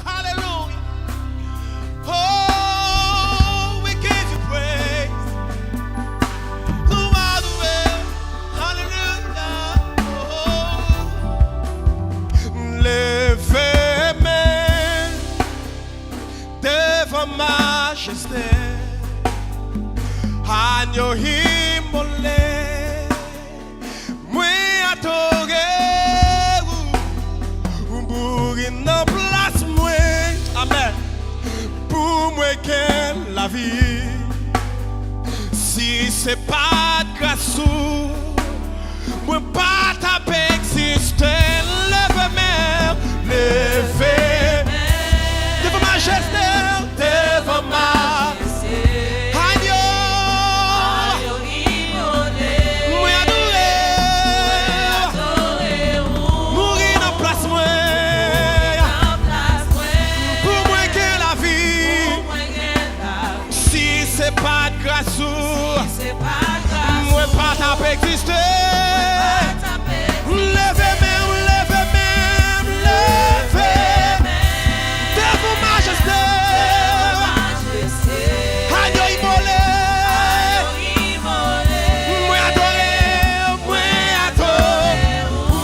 Hallelujah. Oh, we give you praise. Throughout the world. Hallelujah. Oh. Levez-moi devant majesté. Agneau immolé. Moi adoré. Pour une place moi. Amen. Pour moi qu'elle la vie. Si c'est pas grâce moi pas taper exister. Levez-moi. Levez. Devant majesté. Devant majesté. Pas de grâce, moi pas taper exister. Levez-moi, levez-moi, levez. Devant majesté. Agneau immolé. Moi adoré, moi adoré.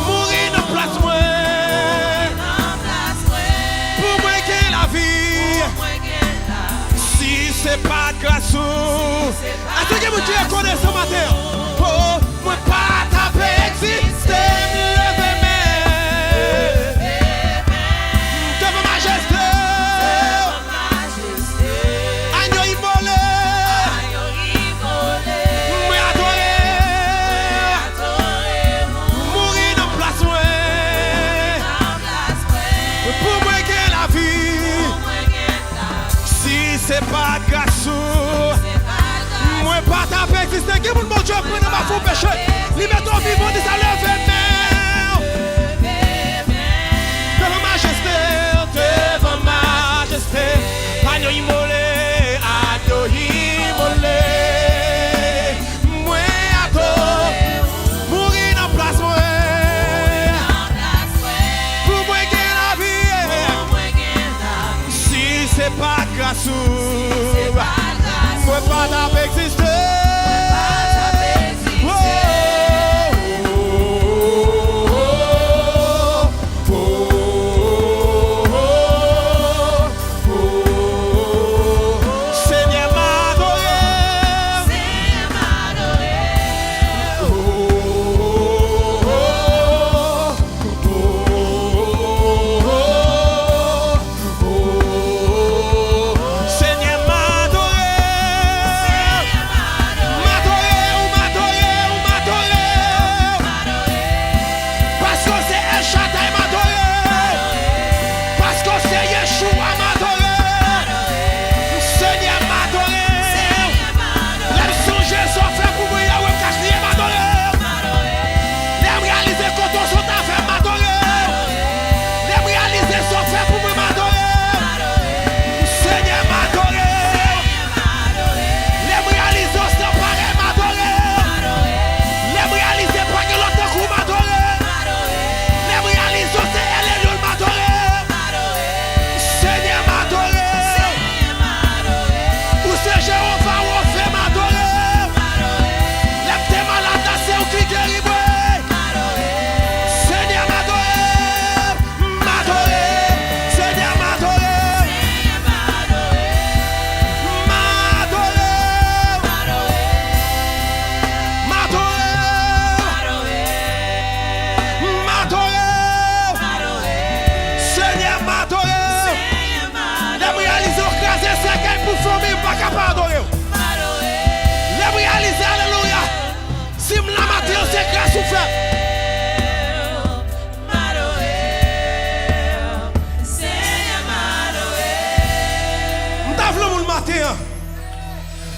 Mourir dans place moi. Pour moi que la vie. Si c'est pas de grâce. Est-ce que vous reconnaissez ce matin? Oh, moi pas taper exister. Levez-moi. Devant majesté. Agneau immolé. Moi adoré. Mourir dans place moi. Pour moi que la vie. Si c'est pas de grâce. Moi pas taper exister. Qui vous mon Dieu prenne ma fou péché. Liberté vivant dit ça levez-moi. Devant majesté. Devant majesté. Agneau immolé. Agneau immolé. Moi adore. Mourir dans place moi. Pour moi que la vie. Si c'est pas grâce. Moi pas taper exister.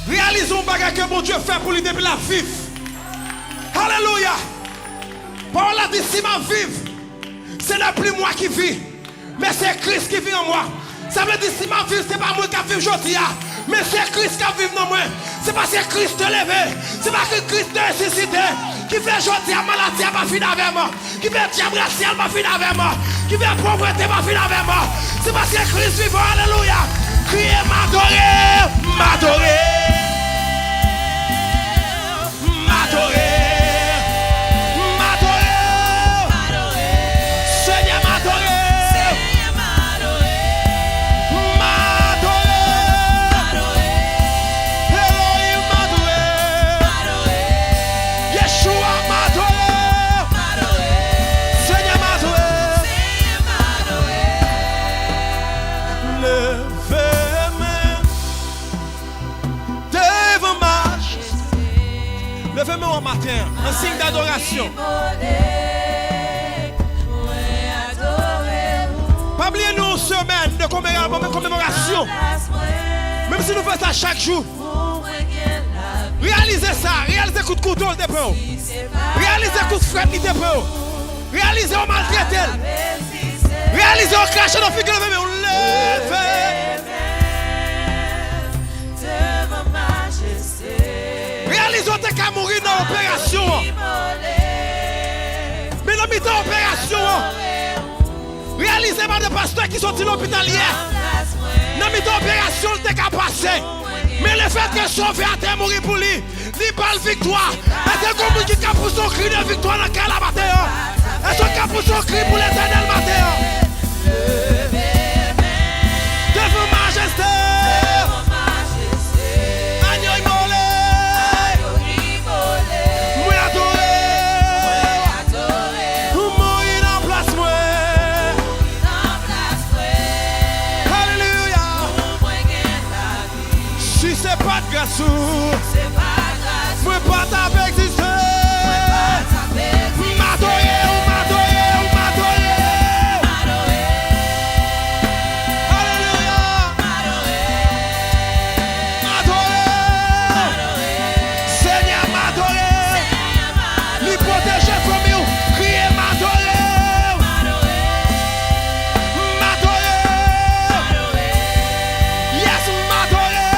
Réalisons bagage que mon Dieu fait pour lui depuis la vie. Alléluia. Par la dit si ma vie, ce n'est plus moi qui vis, mais c'est Christ qui vit en moi. Ça veut dire si ma vie, ce n'est pas moi qui vis aujourd'hui, mais c'est Christ qui vit en moi. C'est parce que Christ te levé, c'est parce que Christ te ressuscité. Qui fait jeter à maladie à ma fille avec moi. Qui fait diable racial ma fille avec moi. Qui fait pauvreté ma fille avec moi. C'est parce que Christ vivant, alléluia. Criez m'adorer, m'adorer. M'adorer. Levez-moi au matin, un signe d'adoration. Pas oublier nous une semaine de commémoration. Même si nous faisons ça chaque jour. Réalisez ça, réalisez coup de couteau de peu. Réalisez coup de frette de peu. Réalisez au maltraité. Réalisez au crash dans la figure de bébé. Réalisez que tu as mouru dans l'opération. Mais dans l'opération, réalisez pas de pasteurs qui sont dans l'hôpital hier. Dans l'opération, tu as passé. Mais le fait que sauvé à terre mourir pour lui, il parle victoire. Est-ce que comme qui a pour son cri de victoire dans quel matin? Est-ce qu'il a pour son cri pour l'éternel matin? Devant majesté. C'est pas grâce. Moi pas t'avais existé. M'adorer. Alléluia. M'adorer. Seigneur m'adorer. Lui protéger comme nous. Crier m'adorer. M'adorer. Yes m'adorer.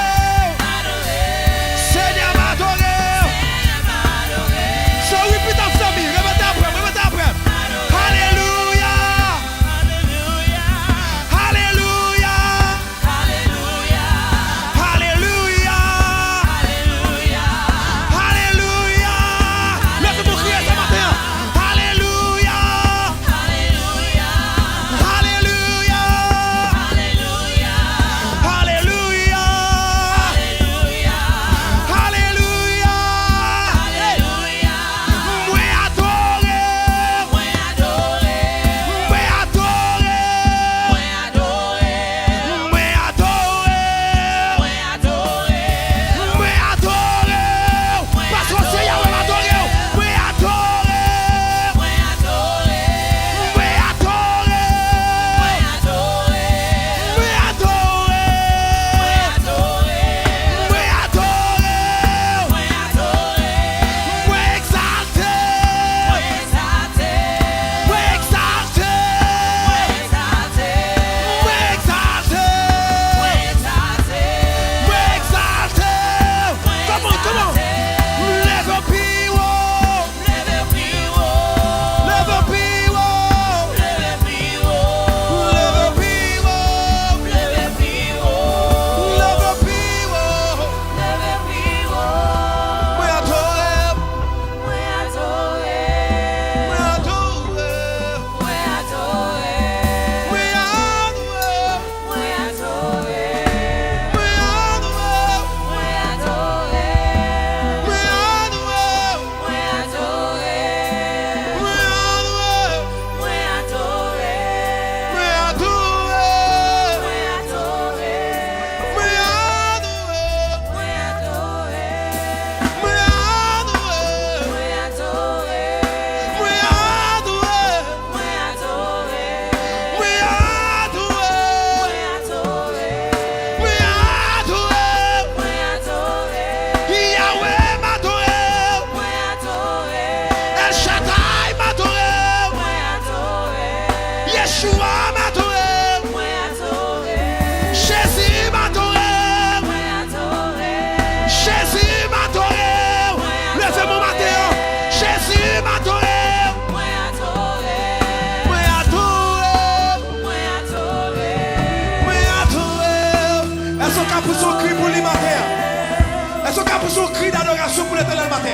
pour son cri d'adoration pour l'éternel matin.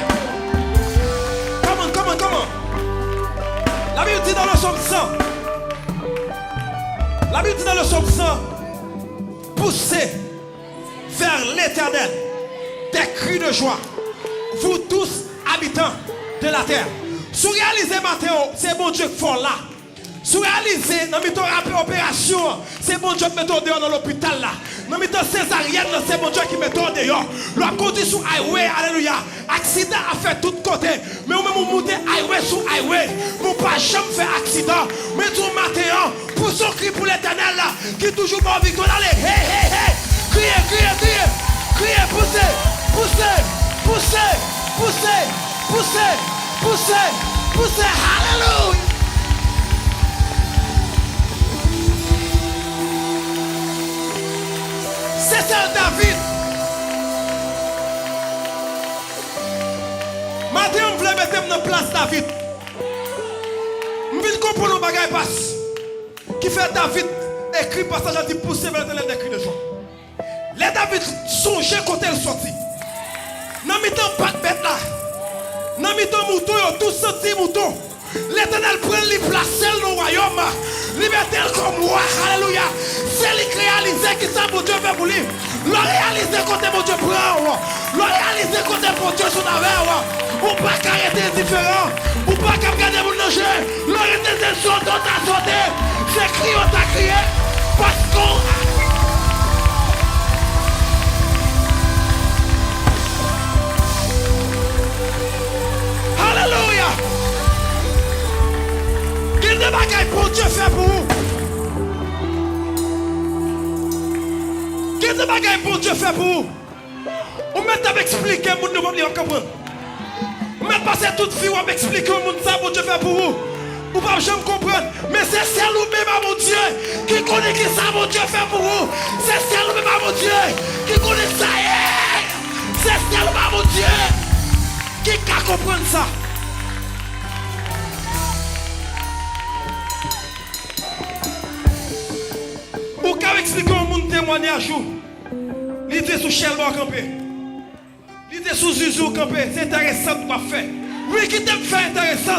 Comment? La Bible dit dans le psaume 100. La Bible dit dans le psaume 100. Poussez vers l'éternel des cris de joie. Vous tous habitants de la terre. Si vous réalisez matin, c'est bon Dieu qui fait là. Si vous réalisez, dans une opération, c'est bon Dieu qui met dehors dans l'hôpital là. Dans une césarienne, c'est bon Dieu qui met dehors. La conduit sur highway, alléluia. Accident a fait tout côté. Mais vous même montez highway sur highway. Vous pas jamais faire accident. Mais tout matin, pour son cri pour l'éternel là, qui est toujours bon victoire. Allez, hey. Criez, poussez. Alléluia. C'est un David. Matin, on voulait mettre dans place David. Je veux comprendre le bagage passe. Qui fait David écrit passage à dire pousser vers l'éternel des cris de joie. Les David songeaient quand elle sortit. Dans le temps, pas de bête là. Dans le temps, mouton, tous sortis moutons. L'éternel prend les places dans le royaume. Liberté comme roi. Alléluia. C'est lui qui réalise que ça, mon Dieu fait pour lui. Le réaliser quand mon Dieu prend. Le réaliser quand mon Dieu son affaire. Ou pas qu'à être indifférent. Ou pas qu'à regarder mon danger. Le réaliser son dont à sauter. C'est crié, on t'a crié. Parce qu'on. Alléluia. Quel de bagaille pour Dieu fait pour vous? Quel de bagaille pour Dieu fait pour vous? On met à m'expliquer, vous ne pouvez pas comprendre. On met passer toute vie, on m'expliquer au monde ça pour Dieu fait pour vous. Vous ne pouvez jamais comprendre. Mais c'est celle ou même mon Dieu qui connaît qui ça mon Dieu fait pour vous. C'est celle ou même mon Dieu qui connaît ça. C'est celle ou même mon Dieu qui peut comprendre ça. Ou quand expliquer au monde témoignage, il était sous Shelbois campé, il était sous Zuzou campé, c'est intéressant de quoi faire. Oui, qui t'aime faire intéressant,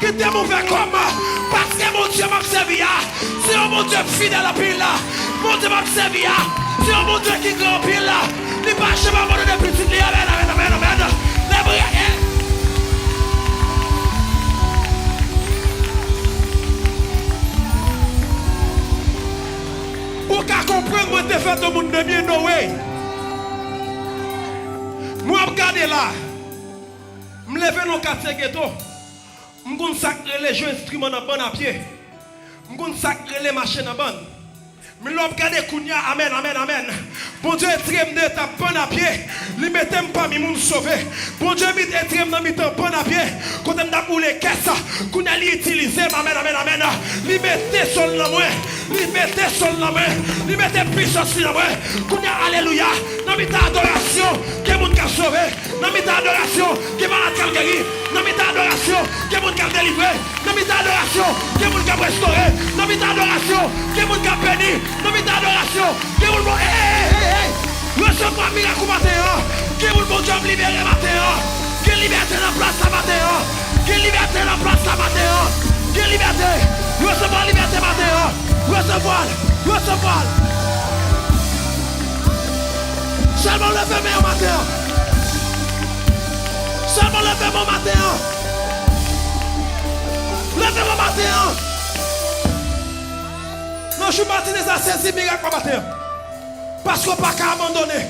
qui t'aime ouvert comment? Parce que mon Dieu m'a servi, c'est mon Dieu fidèle à pile là, mon Dieu m'a servi, c'est mon Dieu qui grand pile là, il pas chez moi de petit, amen. Pour qu'à comprendre moi te fait tout le monde de bien Noé. Moi regarder là. Me lever dans quartier ghetto. Me consacrer les jeux instruments dans bon à pied. Me consacrer les machines en bonne. Me regarder Kounia amen. Bon Dieu extrême de ta bonne à pied. Li mettem pas mi moun sauvé. Bon Dieu mit extrême dans mi temps bon à pied. Quand on a pour les caisses, Kounia li utiliser amen. Li mettez sol dans moi. Li mettez sol dans moi. Li mettez puissance dans moi. Kounia alléluia. Dans mi temps adoration, que moun ka sauvé. Dans mi temps adoration, que malade ka guéri. Dans mi temps adoration, que moun ka délivré. Dans mi temps adoration, que moun ka restauré. Dans mi temps adoration, que moun ka béni. Dans mi temps adoration, que moun recevez un miracle matin. Que vous bon Dieu libérer matin. Que liberté dans la place matin. Que liberté dans la place matin. Que liberté. Recevoir liberté matin. Recevoir. Seulement levez-moi matin. Levez-moi matin. Non, je suis parti des assaisins miracles matin. Parce qu'on ne peut pas abandonner.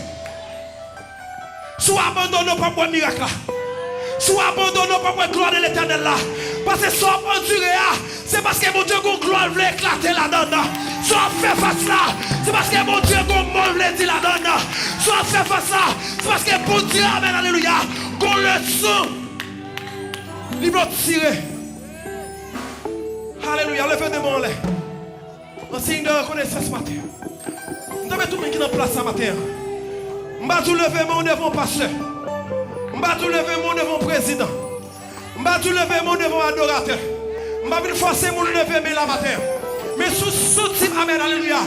Soit abandonné par un miracle. Soit abandonné par une gloire de l'éternel là. Parce que soit enduré, c'est parce que mon Dieu, une gloire veut éclater là-dedans. Soit fait face là, c'est parce que mon Dieu, une mort veut dire là-dedans. Soit fait face là, c'est parce que mon Dieu, amen, alléluia, qu'on le sang, il va tirer. Alléluia, levez de mon lait. En signe de reconnaissance matin. Nous avons tout le monde qui est en place ce matin. Je vais tout lever mon devant pasteur. Je vais tout lever mon devant président. Je vais tout lever mon devant adorateur. Je vais forcer mon lever mais la matin. Mais sous ce type, amen, alléluia.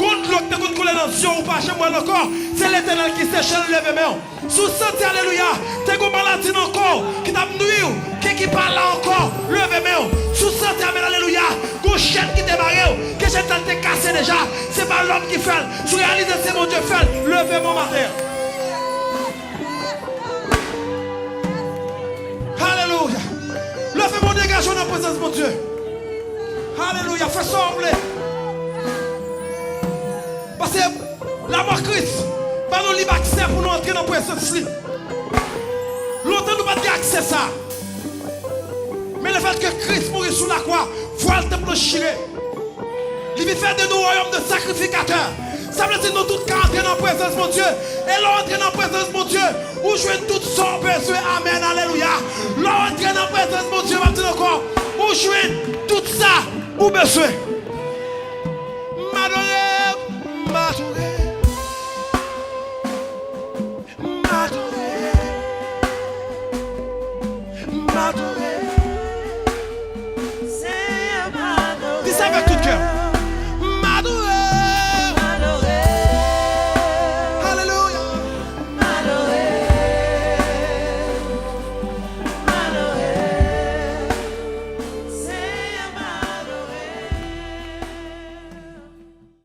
Contre l'autre, te contre dans Sion ou pas chez moi encore. C'est l'Éternel qui s'échelle lever main. Sous senti, alléluia. T'es comme maladie encore. Qui t'a nuit. Qui parle là encore. Levez main. Sous senti, amen, alléluia. Gauche chaîne qui démarre. Que j'ai tenté cassé déjà. C'est pas l'homme qui fait. Sous réalisé, c'est mon Dieu fait. Levez mon matin. Alléluia. Levez mon dégagement dans la présence de mon Dieu. Alléluia. Fais sembler. Parce que la mort Christ, pas nous libre accès pour nous entrer dans la présence. Longtemps nous pas accès à ça. Mais le fait que Christ mourit sous la croix, voit le temple chirer. Il veut faire de nous un royaume de sacrificateurs. Ça veut dire que nous tous entrer dans la présence de mon Dieu. Et l'entrer dans la présence de mon Dieu, où jouer tout son besoin. Amen, alléluia. L'entrer dans la présence de mon Dieu, maintenant encore, où jouer tout ça, où besoin. M'adorer, m'adorer, m'adorer.